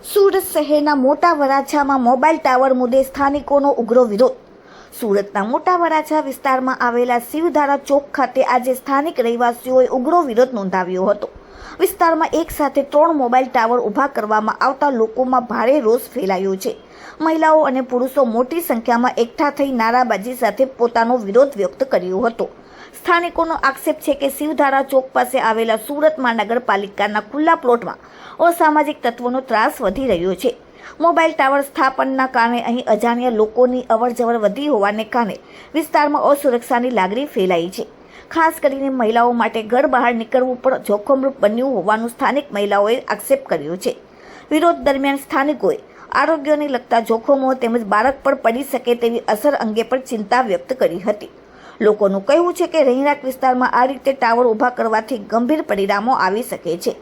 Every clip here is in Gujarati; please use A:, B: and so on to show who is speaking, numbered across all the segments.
A: સુરત શહેરના મોટા વરાછામાં મોબાઈલ ટાવર મુદ્દે સ્થાનિકોનો ઉગ્ર વિરોધ। સુરતના મોટા વરાછા વિસ્તારમાં આવેલા શિવધારા ચોક ખાતે આજે સ્થાનિક રહેવાસીઓએ ઉગ્ર વિરોધ નોંધાવ્યો હતો। વિસ્તારમાં એક સાથે 3 મોબાઈલ ટાવર ઊભા કરવામાં આવતા લોકોમાં ભારે રોષ ફેલાયો છે। મહિલાઓ અને પુરુષો મોટી સંખ્યામાં એકઠા થઈ નારાબાજી સાથે પોતાનો વિરોધ વ્યક્ત કર્યો હતો। સ્થાનિકોનો આક્ષેપ છે કે શિવધારા ચોક પાસે આવેલા સુરત મહાનગરપાલિકાના ખુલ્લા પ્લોટમાં અસામાજિક તત્વોનો ત્રાસ વધી રહ્યો છે। મોબાઈલ ટાવર સ્થાપનના કારણે અહીં અજાણ્યા લોકોની અવરજવર વધી હોવાને કારણે વિસ્તારમાં અસુરક્ષાની લાગણી ફેલાઈ છે। ખાસ કરીને મહિલાઓ માટે ઘર બહાર નીકળવું પણ જોખમરૂપ બન્યું હોવાનું સ્થાનિક મહિલાઓએ આક્ષેપ કર્યો છે। વિરોધ દરમિયાન સ્થાનિકોએ આરોગ્યને લગતા જોખમો તેમજ બાળક પર પડી શકે તેવી અસર અંગે પણ ચિંતા વ્યક્ત કરી હતી। લોકોનું કહેવું છે કે રહેણાંક વિસ્તારમાં આ રીતે ટાવર ઊભા કરવાથી ગંભીર પરિણામો આવી શકે છે।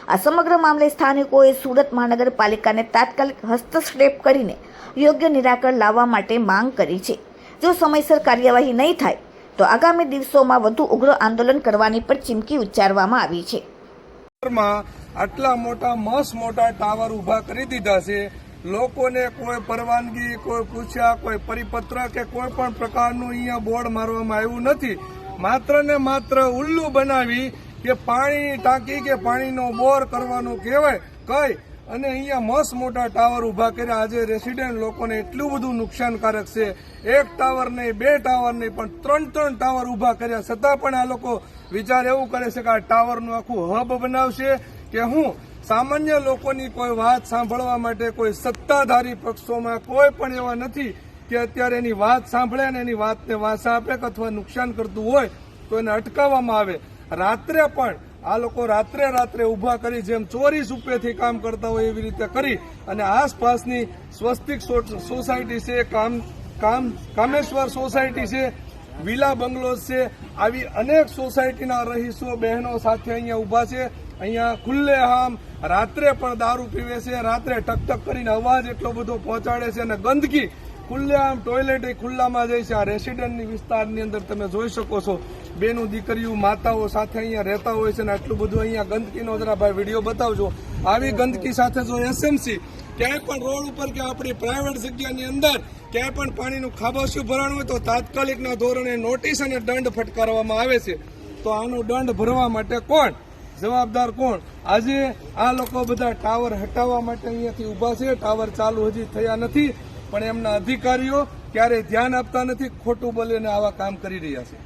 A: આ સમગ્ર મામલે સ્થાનિકોએ સુરત મહાનગરપાલિકાને તાત્કાલિક હસ્તક્ષેપ કરીને યોગ્ય નિરાકરણ લાવવા માટે માંગ કરી છે। જો સમયસર કાર્યવાહી નહીં થાય તો આગામી દિવસોમાં વધુ ઉગ્ર આંદોલન કરવાની પણ ચીમકી ઉચ્ચારવામાં આવી છે।
B: આટલા મોટા મોટા ટાવર ઊભા કરી દીધા છે। લોકોને કોઈ પરવાનગી, કોઈ પૂછ્યા, કોઈ પરિપત્ર કે કોઈ પણ પ્રકારનું અહીંયા બોર્ડ મારવામાં આવ્યું નથી। માત્ર ને માત્ર ઉલ્લુ બનાવી કે પાણીની ટાંકી કે પાણીનો બોર કરવાનું કહેવાય કઈ અને અહીંયા મોટા ટાવર ઊભા કર્યા। આજે રેસિડેન્ટ લોકોને એટલું બધું નુકસાનકારક છે। એક ટાવર નહીં, 2 ટાવર નહીં, પણ 3 ટાવર ઊભા કર્યા છતાં પણ આ લોકો વિચાર એવું કરે છે કે આ ટાવરનું આખું હબ બનાવશે કે હું સામાન્ય લોકોની કોઈ વાત સાંભળવા માટે કોઈ સત્તાધારી પક્ષોમાં કોઈ પણ એવા નથી કે અત્યારે એની વાત સાંભળે અને એની વાતને વાંસા આપે કે અથવા નુકસાન કરતું હોય તો એને અટકાવવામાં આવે। રાત્રે પણ આ લોકો રાત્રે ઊભા કરી જેમ ચોરી છુપેથી કામ કરતા હોય એવી રીતે કરી અને આસપાસની સ્વસ્તિક સોસાયટી છે, કામેશ્વર સોસાયટી છે, વિલા બંગલોઝ છે, આવી અનેક સોસાયટીના રહીશો બહેનો સાથે અહીંયા ઊભા છે। અહીંયા ખુલ્લેઆમ રાત્રે પણ દારૂ પીવે છે, રાત્રે ટક કરીને અવાજ એટલો બધો પહોંચાડે છે અને ગંદકી ખુલ્લેઆમ ટોયલેટ ખુલ્લામાં જાય છે। આ રેસિડેન્ટની વિસ્તારની અંદર તમે જોઈ શકો છો, બેનું દીકરીઓ માતાઓ સાથે અહીંયા રહેતા હોય છે અને આટલું બધું અહીંયા ગંદકીનો જરા ભાઈ વિડીયો બતાવજો। આવી ગંદકી સાથે જો એસએમસી ક્યાંય પણ રોડ ઉપર કે આપણી પ્રાઇવેટ જગ્યાની અંદર ક્યાંય પણ પાણીનું ખાબોચિયું ભરાણું હોય તો તાત્કાલિકના ધોરણે નોટિસ અને દંડ ફટકારવામાં આવે છે। તો આનો દંડ ભરવા માટે કોણ જવાબદાર, કોણ? આજે આ લોકો બધા ટાવર હટાવવા માટે અહીંયાથી ઊભા છે। ટાવર ચાલુ હજી થયા નથી પણ એમના અધિકારીઓ ક્યારેય ધ્યાન આપતા નથી, ખોટું બોલીને આવા કામ કરી રહ્યા છે।